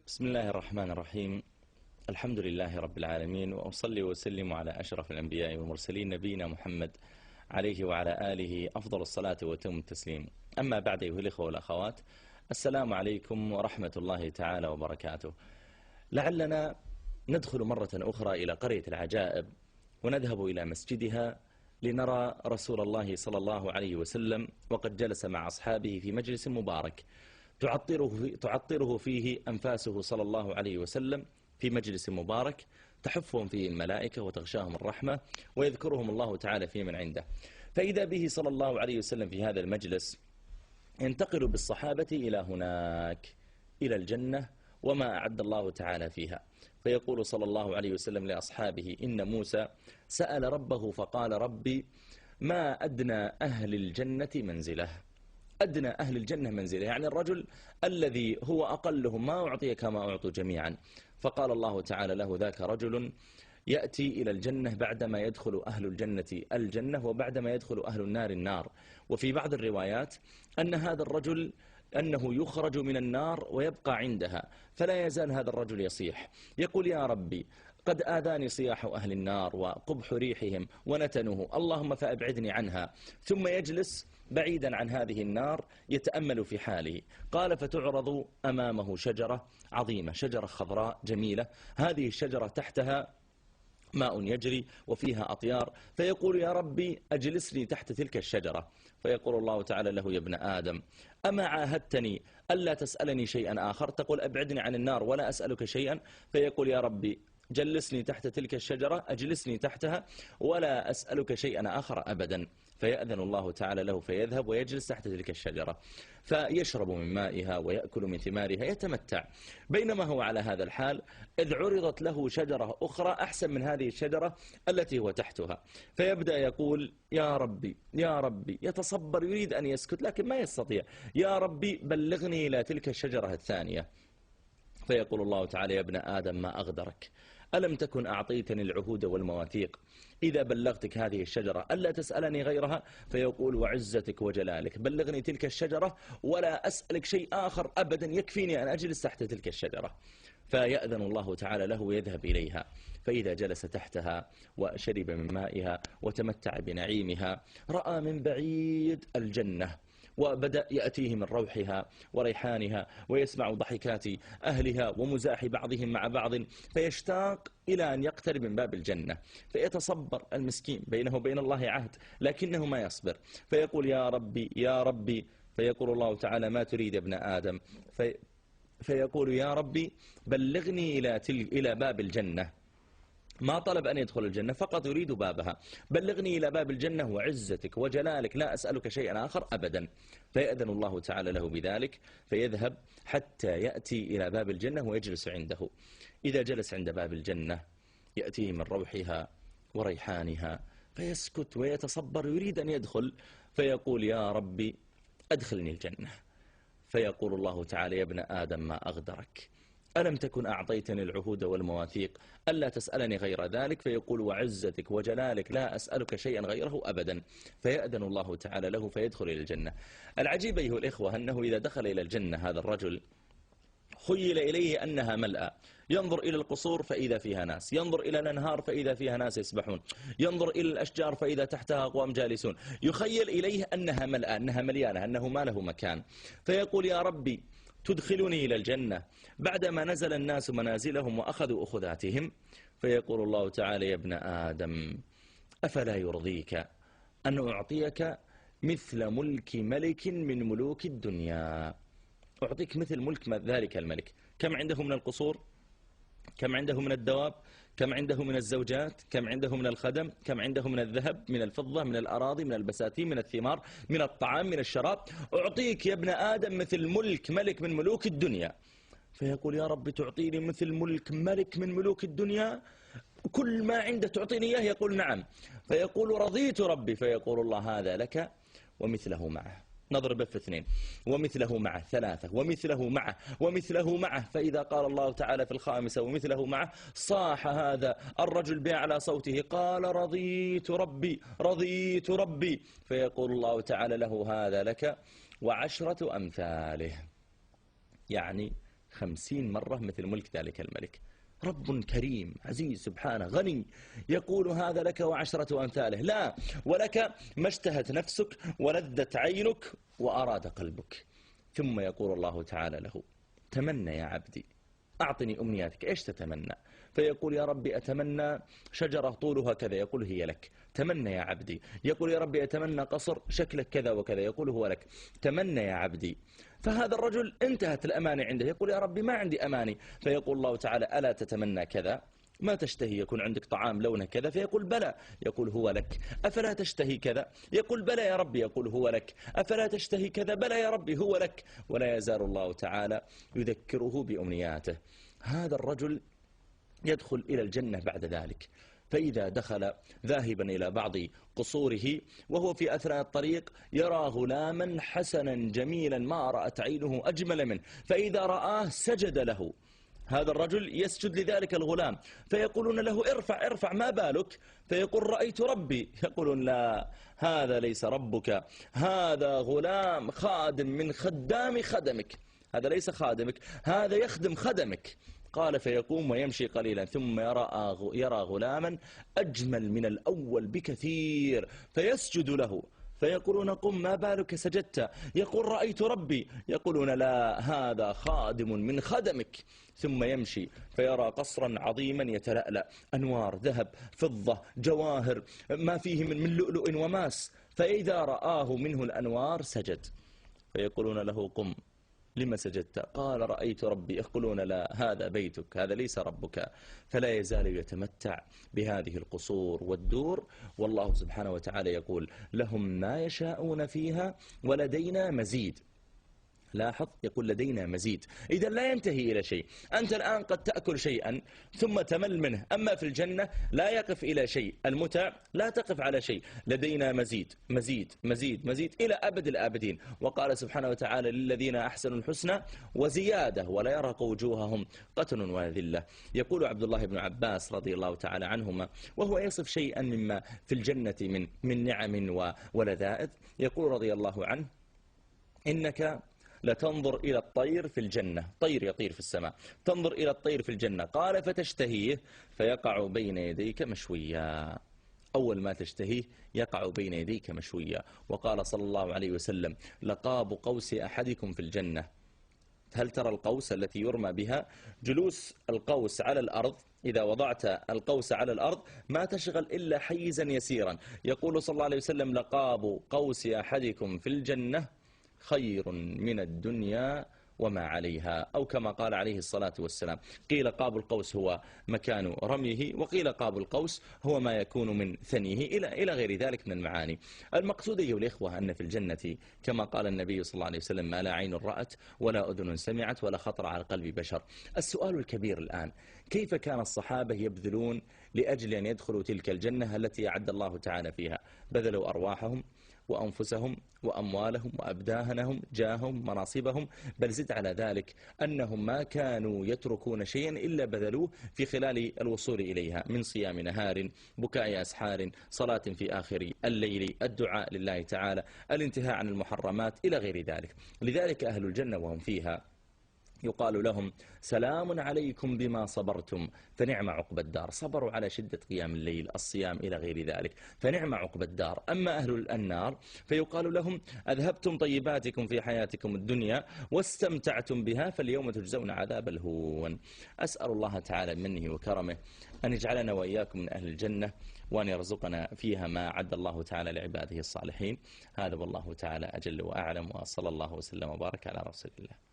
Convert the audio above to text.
بسم الله الرحمن الرحيم. الحمد لله رب العالمين، وأصلي وسلم على أشرف الأنبياء والمرسلين نبينا محمد عليه وعلى آله أفضل الصلاة وتم التسليم. أما بعد، أيها الإخوة والأخوات، السلام عليكم ورحمة الله تعالى وبركاته. لعلنا ندخل مرة أخرى إلى قرية العجائب ونذهب إلى مسجدها لنرى رسول الله صلى الله عليه وسلم وقد جلس مع أصحابه في مجلس مبارك تعطره فيه أنفاسه صلى الله عليه وسلم، في مجلس مبارك تحفهم فيه الملائكة وتغشاهم الرحمة ويذكرهم الله تعالى في من عنده. فإذا به صلى الله عليه وسلم في هذا المجلس ينتقل بالصحابة إلى هناك، إلى الجنة وما أعد الله تعالى فيها. فيقول صلى الله عليه وسلم لأصحابه: إن موسى سأل ربه فقال: ربي ما أدنى أهل الجنة منزله. أدنى أهل الجنة منزله يعني الرجل الذي هو أقلهم، ما أعطي كما أعطوا جميعا. فقال الله تعالى له: ذاك رجل يأتي إلى الجنة بعدما يدخل أهل الجنة الجنة وبعدما يدخل أهل النار النار. وفي بعض الروايات أن هذا الرجل أنه يخرج من النار ويبقى عندها، فلا يزال هذا الرجل يصيح يقول: يا ربي قد آذاني صياح أهل النار وقبح ريحهم ونتنه، اللهم فأبعدني عنها. ثم يجلس بعيدا عن هذه النار يتأمل في حاله. قال: فتعرض أمامه شجرة عظيمة، شجرة خضراء جميلة، هذه الشجرة تحتها ماء يجري وفيها أطيار، فيقول: يا ربي أجلسني تحت تلك الشجرة. فيقول الله تعالى له: يا ابن آدم أما عاهدتني ألا تسألني شيئا آخر؟ تقول أبعدني عن النار ولا أسألك شيئا. فيقول: يا ربي جلسني تحت تلك الشجرة، أجلسني تحتها ولا أسألك شيئا آخر أبدا. فيأذن الله تعالى له فيذهب ويجلس تحت تلك الشجرة، فيشرب من مائها ويأكل من ثمارها يتمتع. بينما هو على هذا الحال إذ عرضت له شجرة أخرى أحسن من هذه الشجرة التي هو تحتها، فيبدأ يقول: يا ربي يا ربي، يتصبر يريد أن يسكت لكن ما يستطيع، يا ربي بلغني إلى تلك الشجرة الثانية. فيقول الله تعالى: يا ابن آدم ما أغدرك، ألم تكن أعطيتني العهود والمواثيق إذا بلغتك هذه الشجرة ألا تسألني غيرها؟ فيقول: وعزتك وجلالك بلغني تلك الشجرة ولا أسألك شيء آخر أبدا، يكفيني أن أجلس تحت تلك الشجرة. فيأذن الله تعالى له ويذهب إليها، فإذا جلس تحتها وشرب من مائها وتمتع بنعيمها رأى من بعيد الجنة، وبدأ يأتيه من روحها وريحانها ويسمع ضحكات أهلها ومزاح بعضهم مع بعض، فيشتاق إلى أن يقترب من باب الجنة. فيتصبر المسكين، بينه وبين الله عهد لكنه ما يصبر، فيقول: يا ربي يا ربي. فيقول الله تعالى: ما تريد يا ابن آدم؟ فيقول: يا ربي بلغني إلى باب الجنة. ما طلب أن يدخل الجنة، فقط يريد بابها. بلغني إلى باب الجنة وعزتك وجلالك لا أسألك شيئا آخر أبدا. فيأذن الله تعالى له بذلك، فيذهب حتى يأتي إلى باب الجنة ويجلس عنده. إذا جلس عند باب الجنة يأتيه من روحها وريحانها، فيسكت ويتصبر يريد أن يدخل، فيقول: يا ربي أدخلني الجنة. فيقول الله تعالى: يا ابن آدم ما أغدرك، ألم تكن أعطيتني العهود والمواثيق ألا تسألني غير ذلك؟ فيقول: وعزتك وجلالك لا أسألك شيئا غيره أبدا. فيأذن الله تعالى له فيدخل إلى الجنة. العجيب أيها الإخوة أنه إذا دخل إلى الجنة هذا الرجل خيل إليه أنها ملأى، ينظر إلى القصور فإذا فيها ناس، ينظر إلى الأنهار فإذا فيها ناس يسبحون، ينظر إلى الأشجار فإذا تحتها أقوام جالسون، يخيل إليه أنها ملأى، أنها مليانة، أنه ما له مكان. فيقول: يا ربي تدخلني إلى الجنة بعدما نزل الناس منازلهم وأخذوا أخذاتهم. فيقول الله تعالى: يا ابن آدم أفلا يرضيك أن أعطيك مثل ملك ملك من ملوك الدنيا؟ أعطيك مثل ملك ذلك الملك. كم عنده من القصور؟ كم عنده من الدواب؟ كم عنده من الزوجات؟ كم عنده من الخدم؟ كم عنده من الذهب، من الفضة، من الأراضي، من البساتين، من الثمار، من الطعام، من الشراب؟ أعطيك يا ابن آدم مثل ملك ملك من ملوك الدنيا. فيقول: يا رب تعطيني مثل ملك ملك من ملوك الدنيا؟ كل ما عنده تعطيني إياه؟ يقول: نعم. فيقول: رضيت ربي. فيقول الله: هذا لك ومثله معه. نضرب في اثنين، ومثله معه ثلاثة، ومثله معه، ومثله معه. فإذا قال الله تعالى في الخامسة ومثله معه صاح هذا الرجل بأعلى صوته قال: رضيت ربي رضيت ربي. فيقول الله تعالى له: هذا لك وعشرة أمثاله، يعني 50 مرة مثل ملك ذلك الملك. رب كريم عزيز سبحانه غني يقول هذا لك وعشرة أمثاله، لا، ولك ما اشتهت نفسك ولذت عينك وأراد قلبك. ثم يقول الله تعالى له: تمنى يا عبدي، أعطني أمنياتك، إيش تتمنى؟ فيقول: يا ربي أتمنى شجرة طولها كذا، يقول: هي لك. تمنى يا عبدي. يقول: يا ربي أتمنى قصر شكلك كذا وكذا، يقول: هو لك. تمنى يا عبدي. فهذا الرجل انتهت الأماني عنده، يقول: يا ربي ما عندي أماني. فيقول الله تعالى: ألا تتمنى كذا؟ ما تشتهي يكون عندك طعام لونه كذا؟ فيقول: بلى. يقول: هو لك. أفلا تشتهي كذا؟ يقول: بلى يا ربي. يقول: هو لك. أفلا تشتهي كذا؟ بلى يا ربي، هو لك. ولا يزال الله تعالى يذكره بأمنياته. هذا الرجل يدخل إلى الجنة بعد ذلك، فإذا دخل ذاهبا إلى بعض قصوره وهو في أثناء الطريق يرى غلاما حسنا جميلا ما رأت عينه أجمل منه، فإذا رآه سجد له. هذا الرجل يسجد لذلك الغلام، فيقولون له: ارفع ارفع، ما بالك؟ فيقول: رأيت ربي. يقولون: لا، هذا ليس ربك، هذا غلام خادم من خدام خدمك، هذا ليس خادمك، هذا يخدم خدمك. قال: فيقوم ويمشي قليلا ثم يرى غلاما أجمل من الأول بكثير، فيسجد له. فيقولون: قم، ما بالك سجدت؟ يقول: رأيت ربي. يقولون: لا، هذا خادم من خدمك. ثم يمشي فيرى قصرا عظيما يتلألأ، أنوار ذهب فضة جواهر ما فيه من لؤلؤ وماس، فإذا رآه منه الأنوار سجد. فيقولون له: قم، لما سجدت؟ قال: رأيت ربي. يقولون: لا، هذا بيتك، هذا ليس ربك. فلا يزال يتمتع بهذه القصور والدور، والله سبحانه وتعالى يقول: لهم ما يشاءون فيها ولدينا مزيد. لاحظ، يقول: لدينا مزيد، إذا لا ينتهي إلى شيء. أنت الآن قد تأكل شيئا ثم تمل منه، أما في الجنة لا يقف إلى شيء، المتع لا تقف على شيء، لدينا مزيد مزيد مزيد مزيد إلى أبد الآبدين. وقال سبحانه وتعالى: للذين أحسنوا الحسنى وزيادة ولا يرهق وجوههم قتر ولا ذلة. يقول عبد الله بن عباس رضي الله تعالى عنهما وهو يصف شيئا مما في الجنة من نعم ولذائذ، يقول رضي الله عنه: إنك لتنظر إلى الطير في الجنة، طير يطير في السماء، تنظر إلى الطير في الجنة، قال: فتشتهيه فيقع بين يديك مشويا. أول ما تشتهيه يقع بين يديك مشويا. وقال صلى الله عليه وسلم: لقاب قوس أحدكم في الجنة. هل ترى القوس التي يرمى بها؟ جلوس القوس على الأرض، إذا وضعت القوس على الأرض ما تشغل إلا حيزا يسيرا. يقول صلى الله عليه وسلم: لقاب قوس أحدكم في الجنة خير من الدنيا وما عليها، أو كما قال عليه الصلاة والسلام. قيل قاب القوس هو مكان رميه، وقيل قاب القوس هو ما يكون من ثنيه، إلى غير ذلك من المعاني. المقصود أيها الإخوة أن في الجنة كما قال النبي صلى الله عليه وسلم: ما لا عين رأت ولا أذن سمعت ولا خطر على قلب بشر. السؤال الكبير الآن: كيف كان الصحابة يبذلون لأجل أن يدخلوا تلك الجنة التي أعد الله تعالى فيها؟ بذلوا أرواحهم وأنفسهم وأموالهم وأبدانهم، جاههم، مناصبهم، بل زد على ذلك أنهم ما كانوا يتركون شيئا إلا بذلوه في خلال الوصول إليها، من صيام نهار، بكاء أسحار، صلاة في آخر الليل، الدعاء لله تعالى، الانتهاء عن المحرمات، إلى غير ذلك. لذلك أهل الجنة وهم فيها يقال لهم: سلام عليكم بما صبرتم فنعم عقب الدار. صبروا على شدة قيام الليل، الصيام، إلى غير ذلك، فنعم عقب الدار. أما أهل النار فيقال لهم: أذهبتم طيباتكم في حياتكم الدنيا واستمتعتم بها فاليوم تجزون عذاب الهون. أسأل الله تعالى منه وكرمه أن يجعلنا وإياكم من أهل الجنة، وأن يرزقنا فيها ما عد الله تعالى لعباده الصالحين. هذا والله تعالى أجل وأعلم، وصلى الله وسلم وبارك على رسول الله.